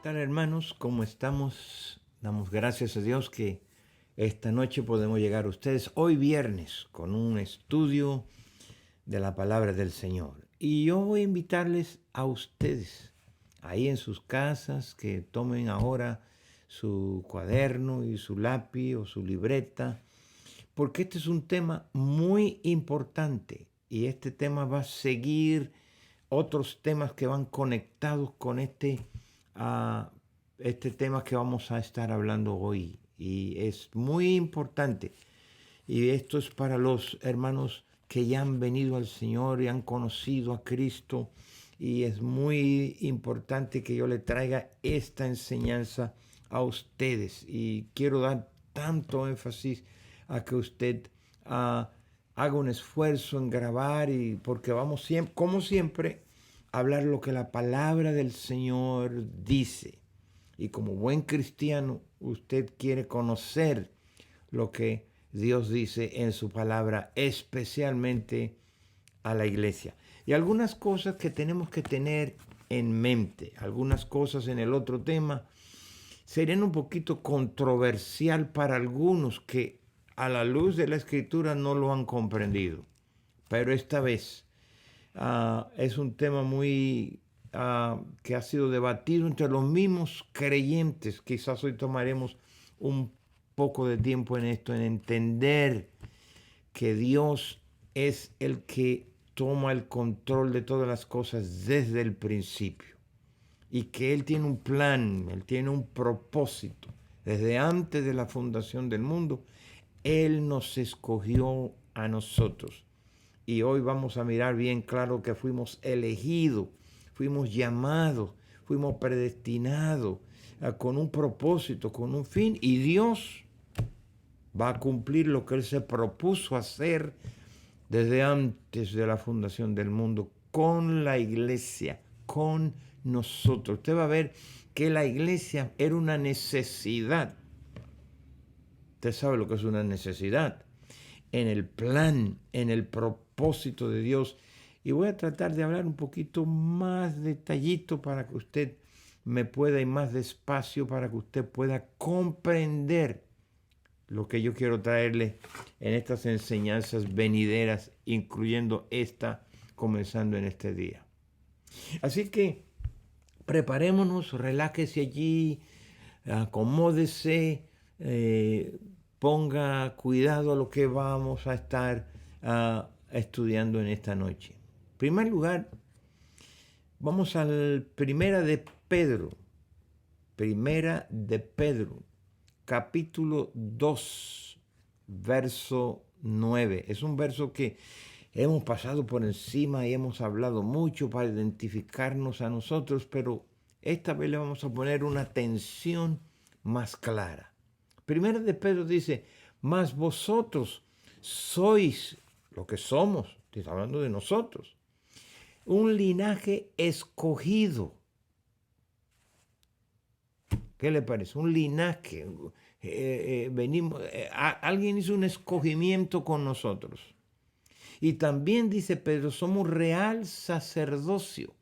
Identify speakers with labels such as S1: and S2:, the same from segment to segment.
S1: ¿Qué tal, hermanos? ¿Cómo estamos? Damos gracias a Dios que esta noche podemos llegar a ustedes hoy viernes con un estudio de la palabra del Señor. Y yo voy a invitarles a ustedes ahí en sus casas que tomen ahora su cuaderno y su lápiz o su libreta, porque este es un tema muy importante y este tema va a seguir otros temas que van conectados con ah, este tema que vamos a estar hablando hoy. Y es muy importante. Y esto es para los hermanos que ya han venido al Señor y han conocido a Cristo. Y es muy importante que yo le traiga esta enseñanza a ustedes. Y quiero dar tanto énfasis a que usted haga un esfuerzo en grabar, y porque vamos siempre, como siempre, a hablar lo que la palabra del Señor dice. Y como buen cristiano, usted quiere conocer lo que Dios dice en su palabra, especialmente a la iglesia. Y algunas cosas que tenemos que tener en mente, algunas cosas en el otro tema, serían un poquito controversial para algunos que a la luz de la Escritura no lo han comprendido. Pero esta vez es un tema muy que ha sido debatido entre los mismos creyentes. Quizás hoy tomaremos un poco de tiempo en esto, en entender que Dios es el que toma el control de todas las cosas desde el principio y que Él tiene un plan, Él tiene un propósito. Desde antes de la fundación del mundo, Él nos escogió a nosotros. Y hoy vamos a mirar bien claro que fuimos elegidos, fuimos llamados, fuimos predestinados con un propósito, con un fin. Y Dios va a cumplir lo que Él se propuso hacer desde antes de la fundación del mundo con la iglesia, con nosotros. Usted va a ver que la iglesia era una necesidad. Usted sabe lo que es una necesidad en el plan, en el propósito de Dios. Y voy a tratar de hablar un poquito más detallito para que usted me pueda, y más despacio para que usted pueda comprender lo que yo quiero traerle en estas enseñanzas venideras, incluyendo esta comenzando en este día. Así que preparémonos, relájese allí, acomódese, ponga cuidado a lo que vamos a estar estudiando en esta noche. En primer lugar, vamos al Primera de Pedro, capítulo 2, verso 9. Es un verso que hemos pasado por encima y hemos hablado mucho para identificarnos a nosotros, pero esta vez le vamos a poner una atención más clara. Primera de Pedro dice, mas vosotros sois lo que somos, está hablando de nosotros, un linaje escogido. ¿Qué le parece? Un linaje. Alguien hizo un escogimiento con nosotros. Y también dice Pedro, somos real sacerdocio.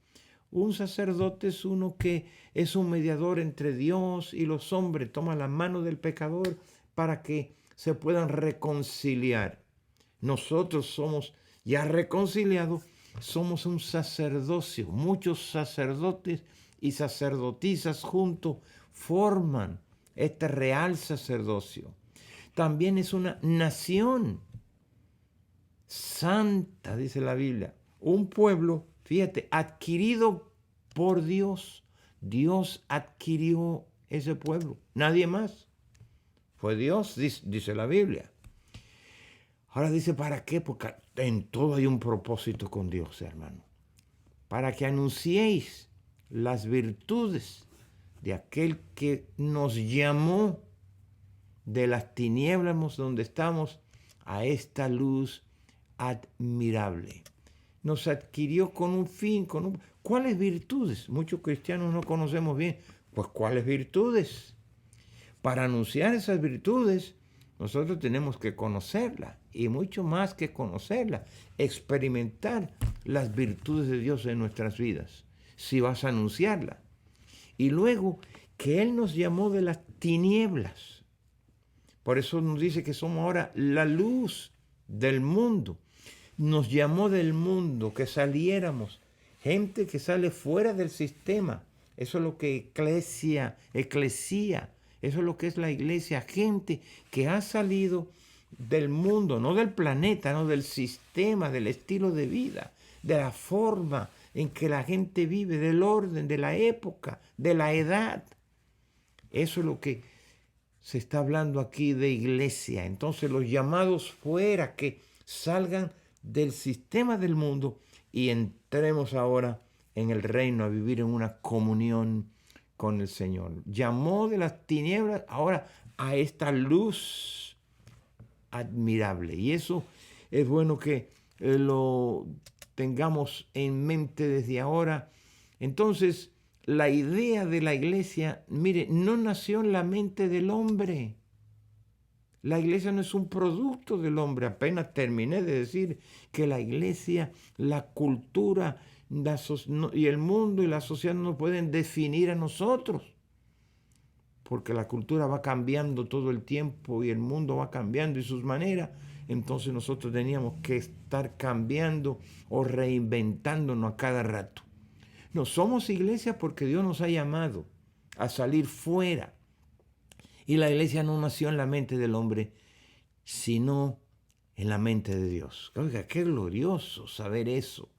S1: Un sacerdote es uno que es un mediador entre Dios y los hombres. Toma la mano del pecador para que se puedan reconciliar. Nosotros somos ya reconciliados, somos un sacerdocio. Muchos sacerdotes y sacerdotisas juntos forman este real sacerdocio. También es una nación santa, dice la Biblia. Un pueblo, fíjate, adquirido por Dios. Dios adquirió ese pueblo, nadie más. Fue Dios, dice la Biblia. Ahora dice, ¿para qué? Porque en todo hay un propósito con Dios, hermano. Para que anunciéis las virtudes de aquel que nos llamó de las tinieblas donde estamos a esta luz admirable. Nos adquirió con un fin, ¿cuáles virtudes? Muchos cristianos no conocemos bien. Pues ¿cuáles virtudes? Para anunciar esas virtudes, nosotros tenemos que conocerlas, y mucho más que conocerlas, experimentar las virtudes de Dios en nuestras vidas, si vas a anunciarla. Y luego que Él nos llamó de las tinieblas. Por eso nos dice que somos ahora la luz del mundo. Nos llamó del mundo, que saliéramos. Gente que sale fuera del sistema. Eso es lo que eclesía, eso es lo que es la iglesia. Gente que ha salido del mundo, no del planeta, no del sistema, del estilo de vida, de la forma en que la gente vive, del orden, de la época, de la edad. Eso es lo que se está hablando aquí de iglesia. Entonces los llamados fuera, que salgan del sistema del mundo y entremos ahora en el reino a vivir en una comunión con el Señor. Llamó de las tinieblas ahora a esta luz admirable. Y eso es bueno que lo tengamos en mente desde ahora. Entonces, la idea de la iglesia, mire, no nació en la mente del hombre. La iglesia no es un producto del hombre. Apenas terminé de decir que la iglesia, la cultura y el mundo y la sociedad no nos pueden definir a nosotros. Porque la cultura va cambiando todo el tiempo y el mundo va cambiando y sus maneras. Entonces nosotros teníamos que estar cambiando o reinventándonos a cada rato. No somos iglesia porque Dios nos ha llamado a salir fuera. Y la iglesia no nació en la mente del hombre, sino en la mente de Dios. Oiga, qué glorioso saber eso.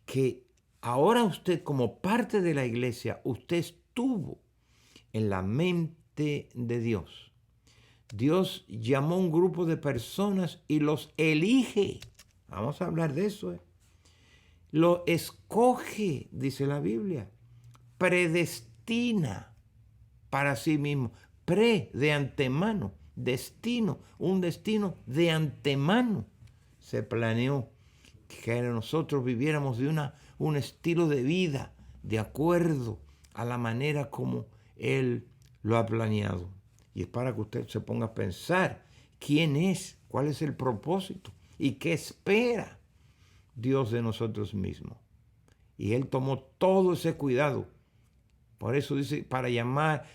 S1: Que ahora usted, como parte de la iglesia, usted estuvo en la mente de Dios. Dios llamó a un grupo de personas y los elige. Vamos a hablar de eso. Lo escoge, dice la Biblia. Predestina para sí mismo. De antemano. Destino. Un destino de antemano. Se planeó que nosotros viviéramos de un estilo de vida de acuerdo a la manera como Él lo ha planeado. Y es para que usted se ponga a pensar quién es, cuál es el propósito y qué espera Dios de nosotros mismos. Y Él tomó todo ese cuidado. Por eso dice, para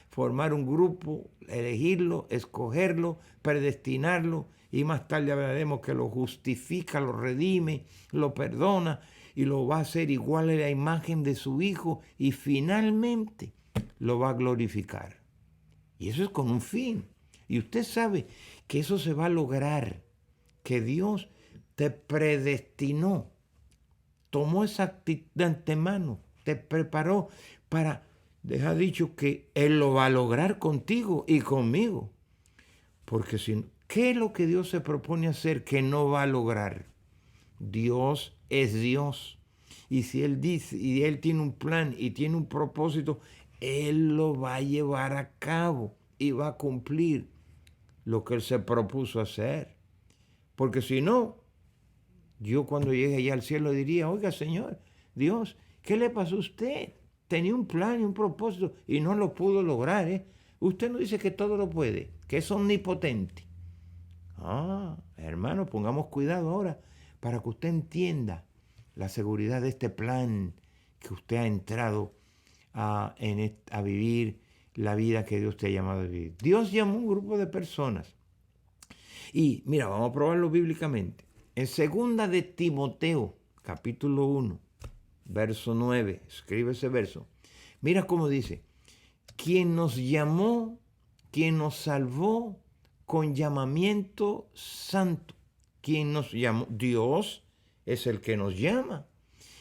S1: formar un grupo, elegirlo, escogerlo, predestinarlo, y más tarde hablaremos que lo justifica, lo redime, lo perdona y lo va a hacer igual a la imagen de su Hijo y finalmente lo va a glorificar. Y eso es con un fin. Y usted sabe que eso se va a lograr, que Dios te predestinó, tomó esa actitud de antemano, te preparó para, deja dicho que Él lo va a lograr contigo y conmigo. Porque si, ¿qué es lo que Dios se propone hacer que no va a lograr? Dios es Dios. Y si Él dice, y Él tiene un plan y tiene un propósito, Él lo va a llevar a cabo y va a cumplir lo que Él se propuso hacer. Porque si no, yo cuando llegue allá al cielo diría, oiga Señor, Dios, ¿qué le pasó a usted? Tenía un plan y un propósito y no lo pudo lograr, ¿eh? Usted no dice que todo lo puede, que es omnipotente. Hermano, pongamos cuidado ahora para que usted entienda la seguridad de este plan que usted ha entrado a vivir la vida que Dios te ha llamado a vivir. Dios llamó a un grupo de personas. Y mira, vamos a probarlo bíblicamente. En 2 de Timoteo, capítulo 1, verso 9, escribe ese verso. Mira cómo dice, quien nos llamó, quien nos salvó con llamamiento santo. Quien nos llamó, Dios es el que nos llama.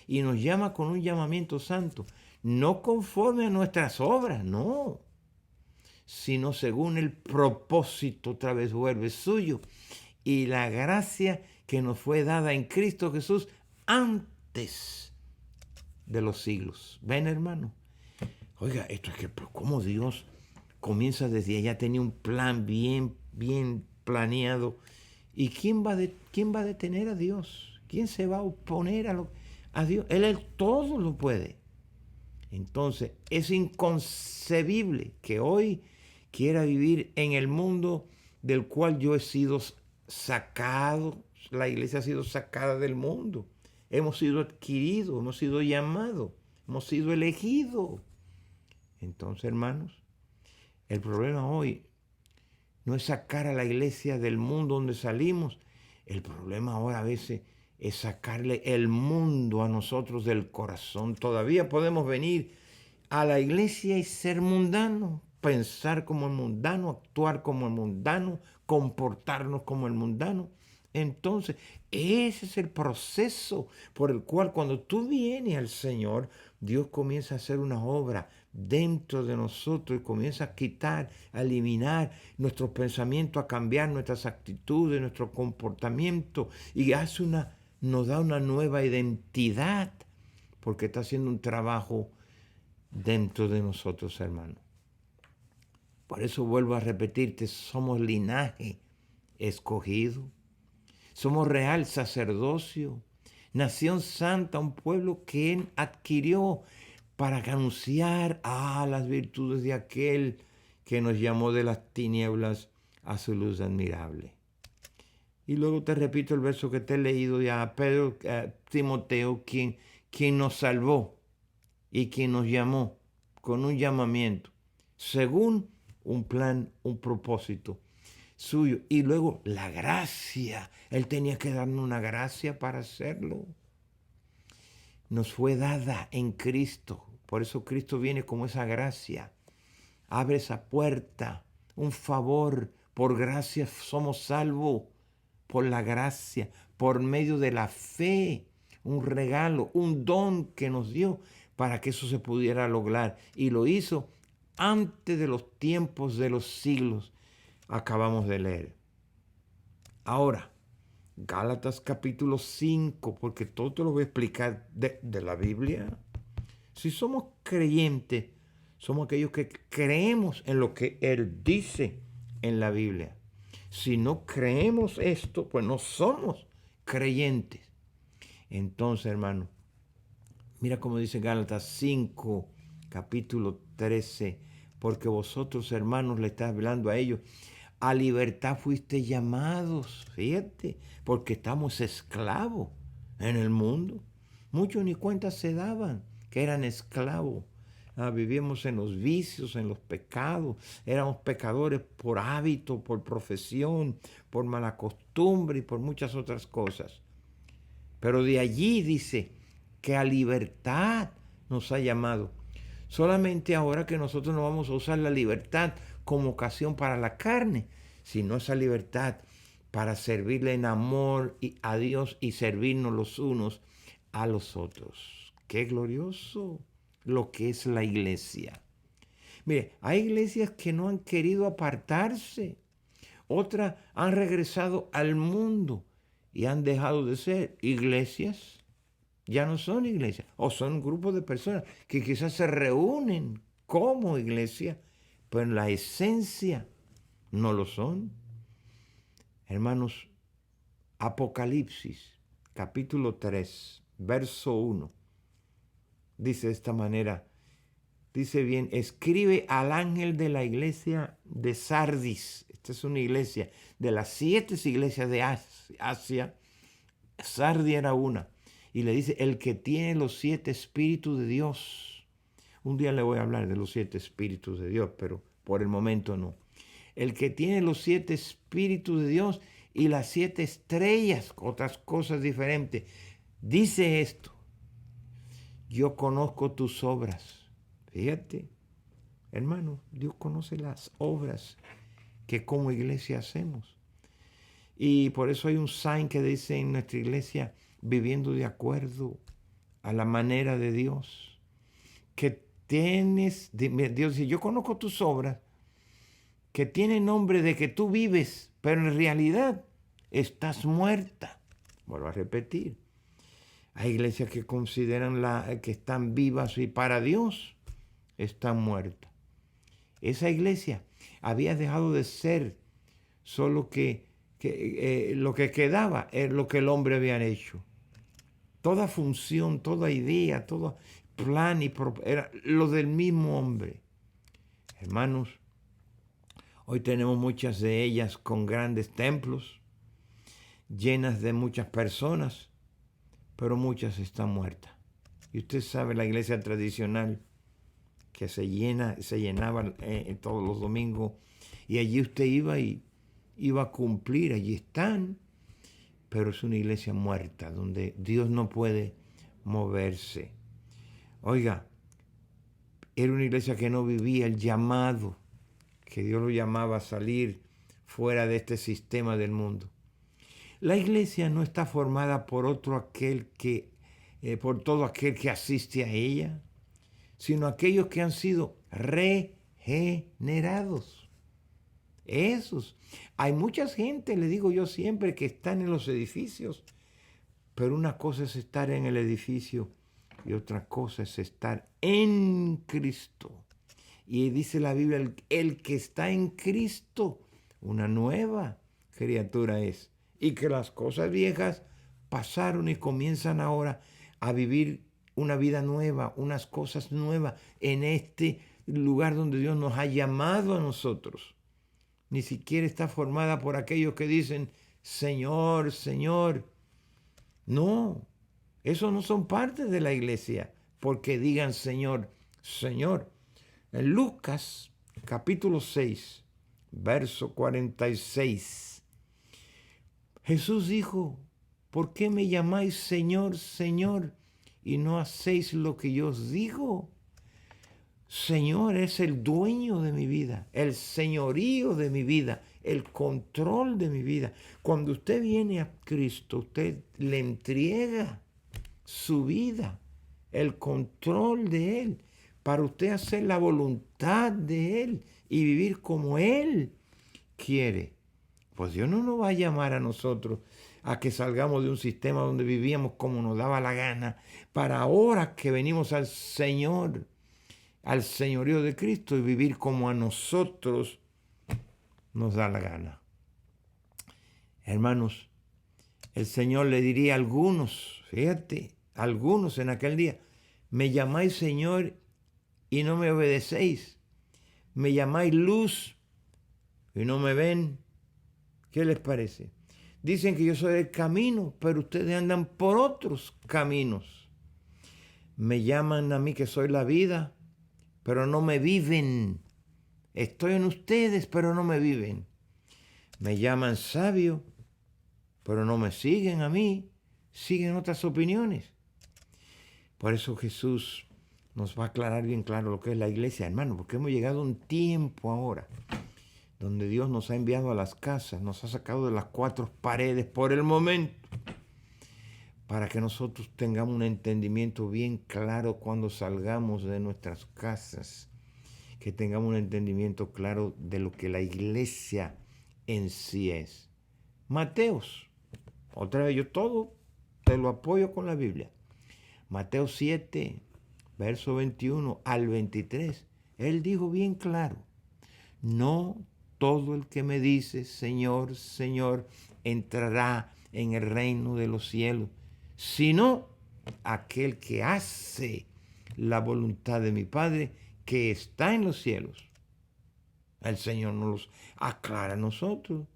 S1: Y nos llama con un llamamiento santo. No conforme a nuestras obras, no. Sino según el propósito, otra vez vuelve, suyo. Y la gracia que nos fue dada en Cristo Jesús antes de los siglos. ¿Ven, hermano? Oiga, esto es que, pero ¿cómo Dios comienza desde allá? Tenía un plan bien planeado. ¿Y quién va a detener a Dios? ¿Quién se va a oponer a Dios? Él todo lo puede. Entonces, es inconcebible que hoy quiera vivir en el mundo del cual yo he sido sacado. La iglesia ha sido sacada del mundo. Hemos sido adquiridos, hemos sido llamados, hemos sido elegidos. Entonces, hermanos, el problema hoy no es sacar a la iglesia del mundo donde salimos. El problema ahora a veces es sacarle el mundo a nosotros del corazón. Todavía podemos venir a la iglesia y ser mundanos, pensar como el mundano, actuar como el mundano, comportarnos como el mundano. Entonces, ese es el proceso por el cual cuando tú vienes al Señor, Dios comienza a hacer una obra dentro de nosotros y comienza a quitar, a eliminar nuestros pensamientos, a cambiar nuestras actitudes, nuestro comportamiento y nos da una nueva identidad porque está haciendo un trabajo dentro de nosotros, hermano. Por eso vuelvo a repetirte, somos linaje escogido, somos real sacerdocio, nación santa, un pueblo que Él adquirió para anunciar las virtudes de aquel que nos llamó de las tinieblas a su luz admirable. Y luego te repito el verso que te he leído ya, Pedro, Timoteo, quien nos salvó y quien nos llamó con un llamamiento, según un plan, un propósito suyo. Y luego la gracia, Él tenía que darnos una gracia para hacerlo. Nos fue dada en Cristo. Por eso Cristo viene como esa gracia. Abre esa puerta, un favor. Por gracia somos salvos. Por la gracia, por medio de la fe. Un regalo, un don que nos dio para que eso se pudiera lograr. Y lo hizo antes de los tiempos de los siglos. Acabamos de leer. Ahora, Gálatas capítulo 5, porque todo te lo voy a explicar de la Biblia. Si somos creyentes, somos aquellos que creemos en lo que Él dice en la Biblia. Si no creemos esto, pues no somos creyentes. Entonces, hermano, mira cómo dice Gálatas 5, capítulo 13, porque vosotros, hermanos, le estás hablando a ellos, a libertad fuiste llamados, fíjate, porque estamos esclavos en el mundo. Muchos ni cuenta se daban que eran esclavos. Vivíamos en los vicios, en los pecados. Éramos pecadores por hábito, por profesión, por mala costumbre y por muchas otras cosas. Pero de allí dice que a libertad nos ha llamado. Solamente ahora que nosotros no vamos a usar la libertad como ocasión para la carne, sino esa libertad para servirle en amor a Dios y servirnos los unos a los otros. ¡Qué glorioso lo que es la iglesia! Mire, hay iglesias que no han querido apartarse. Otras han regresado al mundo y han dejado de ser iglesias. Ya no son iglesias, o son grupos de personas que quizás se reúnen como iglesia, pero en la esencia no lo son. Hermanos, Apocalipsis, capítulo 3, verso 1, dice de esta manera, dice bien, escribe al ángel de la iglesia de Sardis. Esta es una iglesia de las 7 iglesias de Asia. Sardis era una. Y le dice, el que tiene los 7 espíritus de Dios. Un día le voy a hablar de los 7 espíritus de Dios, pero por el momento no. El que tiene los 7 espíritus de Dios y las 7 estrellas, otras cosas diferentes, dice esto, yo conozco tus obras. Fíjate, hermano, Dios conoce las obras que como iglesia hacemos. Y por eso hay un sign que dice en nuestra iglesia, viviendo de acuerdo a la manera de Dios. Que tienes, Dios dice, yo conozco tus obras, que tienen nombre de que tú vives, pero en realidad estás muerta. Vuelvo a repetir. Hay iglesias que consideran que están vivas y para Dios están muertas. Esa iglesia había dejado de ser solo que lo que quedaba es lo que el hombre había hecho. Toda función, toda idea, todo plan era lo del mismo hombre. Hermanos, hoy tenemos muchas de ellas con grandes templos, llenas de muchas personas, pero muchas están muertas. Y usted sabe, la iglesia tradicional, que se llenaba todos los domingos, y allí usted iba y iba a cumplir, allí están, pero es una iglesia muerta, donde Dios no puede moverse. Oiga, era una iglesia que no vivía el llamado, que Dios lo llamaba a salir fuera de este sistema del mundo. La iglesia no está formada por por todo aquel que asiste a ella, sino aquellos que han sido regenerados. Esos. Hay mucha gente, le digo yo siempre, que están en los edificios, pero una cosa es estar en el edificio y otra cosa es estar en Cristo. Y dice la Biblia, el que está en Cristo, una nueva criatura es. Y que las cosas viejas pasaron y comienzan ahora a vivir una vida nueva, unas cosas nuevas en este lugar donde Dios nos ha llamado a nosotros. Ni siquiera está formada por aquellos que dicen, Señor, Señor. No, esos no son parte de la iglesia, porque digan Señor, Señor. En Lucas, capítulo 6, verso 46, Jesús dijo, ¿por qué me llamáis Señor, Señor, y no hacéis lo que yo os digo? Señor es el dueño de mi vida, el señorío de mi vida, el control de mi vida. Cuando usted viene a Cristo, usted le entrega su vida, el control de Él, para usted hacer la voluntad de Él y vivir como Él quiere. Pues Dios no nos va a llamar a nosotros a que salgamos de un sistema donde vivíamos como nos daba la gana, para ahora que venimos al Señor, al señorío de Cristo, y vivir como a nosotros nos da la gana. Hermanos, el Señor le diría a algunos, fíjate, algunos en aquel día, me llamáis Señor y no me obedecéis. Me llamáis luz y no me ven. ¿Qué les parece? Dicen que yo soy el camino, pero ustedes andan por otros caminos. Me llaman a mí que soy la vida, pero no me viven. Estoy en ustedes, pero no me viven. Me llaman sabio, pero no me siguen a mí, siguen otras opiniones. Por eso Jesús nos va a aclarar bien claro lo que es la iglesia, hermano, porque hemos llegado a un tiempo ahora donde Dios nos ha enviado a las casas, nos ha sacado de las cuatro paredes por el momento, para que nosotros tengamos un entendimiento bien claro cuando salgamos de nuestras casas, que tengamos un entendimiento claro de lo que la iglesia en sí es. Mateos, otra vez yo todo te lo apoyo con la Biblia. Mateo 7, verso 21 al 23, Él dijo bien claro, no todo el que me dice, Señor, Señor, entrará en el reino de los cielos, sino aquel que hace la voluntad de mi Padre que está en los cielos. El Señor nos los aclara a nosotros.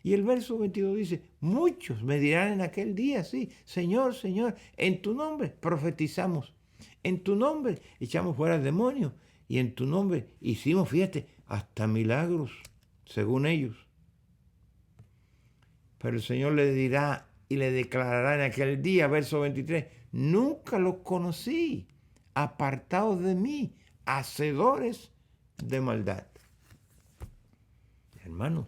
S1: Y el verso 22 dice, muchos me dirán en aquel día, sí, Señor, Señor, en tu nombre profetizamos, en tu nombre echamos fuera demonios, y en tu nombre hicimos, fíjate, hasta milagros, según ellos. Pero el Señor le dirá y le declarará en aquel día, verso 23, nunca los conocí, apartados de mí, hacedores de maldad. Hermanos,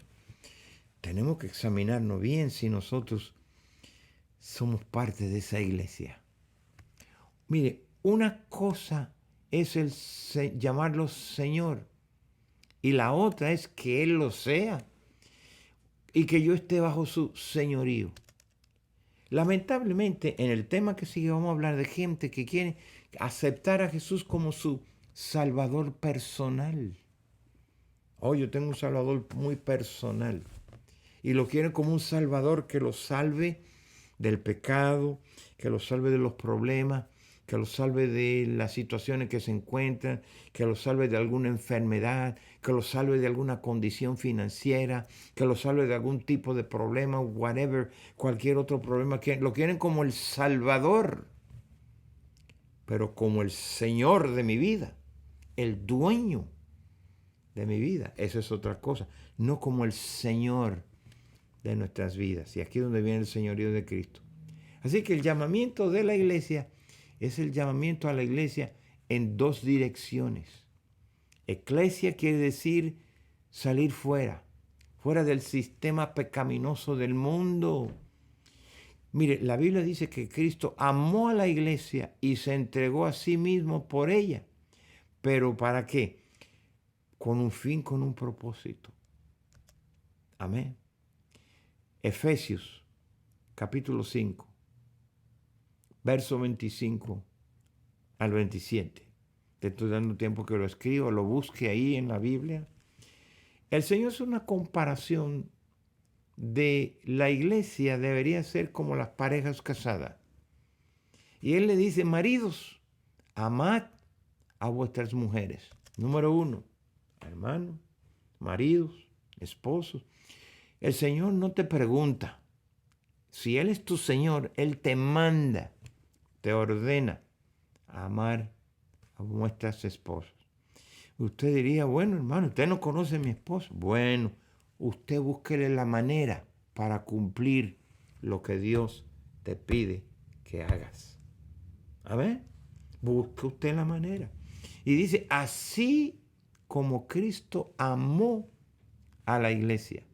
S1: tenemos que examinarnos bien si nosotros somos parte de esa iglesia. Mire, una cosa es llamarlo Señor y la otra es que Él lo sea y que yo esté bajo su señorío. Lamentablemente, en el tema que sigue vamos a hablar de gente que quiere aceptar a Jesús como su Salvador personal. Oh, yo tengo un Salvador muy personal. Y lo quieren como un Salvador que los salve del pecado, que los salve de los problemas, que los salve de las situaciones que se encuentran, que los salve de alguna enfermedad, que los salve de alguna condición financiera, que los salve de algún tipo de problema, whatever, cualquier otro problema. Lo quieren como el Salvador, pero como el Señor de mi vida, el dueño de mi vida. Eso es otra cosa. No como el Señor de nuestras vidas. Y aquí es donde viene el señorío de Cristo. Así que el llamamiento de la iglesia es el llamamiento a la iglesia en dos direcciones. Eclesia quiere decir salir fuera del sistema pecaminoso del mundo. Mire, la Biblia dice que Cristo amó a la iglesia y se entregó a sí mismo por ella. ¿Pero para qué? Con un fin, con un propósito. Amén. Efesios, capítulo 5, verso 25 al 27. Te estoy dando tiempo que lo escriba, lo busque ahí en la Biblia. El Señor es una comparación de la iglesia debería ser como las parejas casadas. Y Él le dice, maridos, amad a vuestras mujeres. Número 1, hermanos, maridos, esposos. El Señor no te pregunta. Si Él es tu Señor, Él te manda, te ordena a amar a vuestras esposas. Usted diría, bueno, hermano, usted no conoce a mi esposo. Bueno, usted búsquele la manera para cumplir lo que Dios te pide que hagas. A ver, busque usted la manera. Y dice, así como Cristo amó a la iglesia.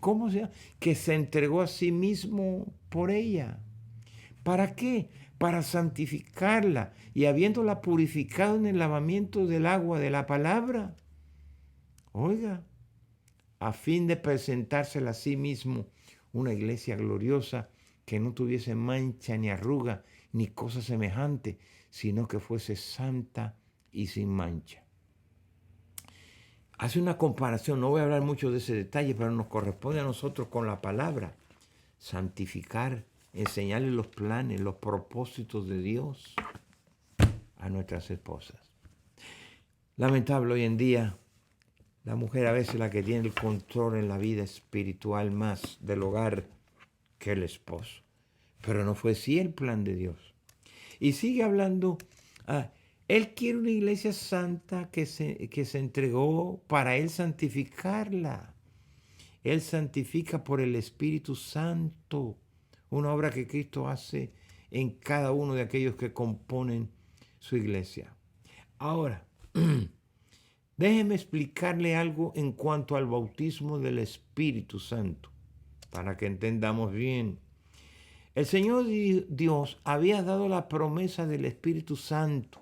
S1: ¿Cómo se llama? Que se entregó a sí mismo por ella. ¿Para qué? Para santificarla y habiéndola purificado en el lavamiento del agua de la palabra. Oiga, a fin de presentársela a sí mismo una iglesia gloriosa que no tuviese mancha ni arruga ni cosa semejante, sino que fuese santa y sin mancha. Hace una comparación, no voy a hablar mucho de ese detalle, pero nos corresponde a nosotros con la palabra santificar, enseñarle los planes, los propósitos de Dios a nuestras esposas. Lamentable hoy en día, la mujer a veces la que tiene el control en la vida espiritual más del hogar que el esposo. Pero no fue así el plan de Dios. Y sigue hablando, Él quiere una iglesia santa que se entregó para Él santificarla. Él santifica por el Espíritu Santo, una obra que Cristo hace en cada uno de aquellos que componen su iglesia. Ahora, déjeme explicarle algo en cuanto al bautismo del Espíritu Santo, para que entendamos bien. El Señor Dios había dado la promesa del Espíritu Santo.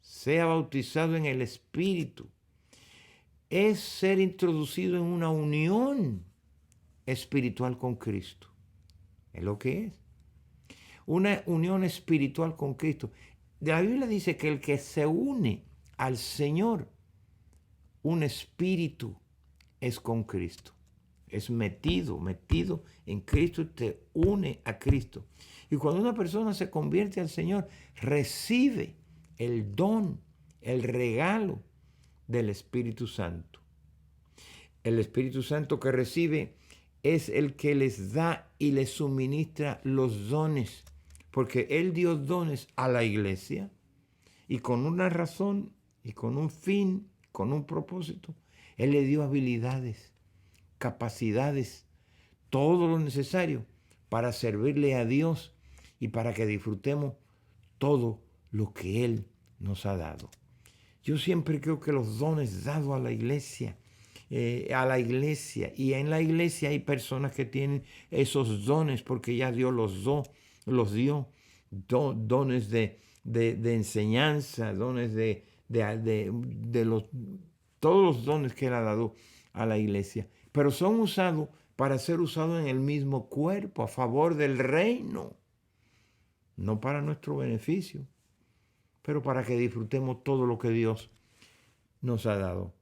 S1: Sea bautizado en el Espíritu. Es ser introducido en una unión espiritual con Cristo. Es lo que es. Una unión espiritual con Cristo. La Biblia dice que el que se une al Señor, un espíritu, es con Cristo. Es metido en Cristo y te une a Cristo. Y cuando una persona se convierte al Señor, recibe el don, el regalo del Espíritu Santo. El Espíritu Santo que recibe es el que les da y les suministra los dones, porque Él dio dones a la iglesia y con una razón y con un fin, con un propósito. Él le dio habilidades, capacidades, todo lo necesario para servirle a Dios y para que disfrutemos todo lo que Él nos ha dado. Yo siempre creo que los dones dados a la iglesia y en la iglesia hay personas que tienen esos dones porque ya Dios los dio, dones de enseñanza, dones todos los dones que Él ha dado a la iglesia, pero son usados para ser usados en el mismo cuerpo, a favor del reino, no para nuestro beneficio, pero para que disfrutemos todo lo que Dios nos ha dado.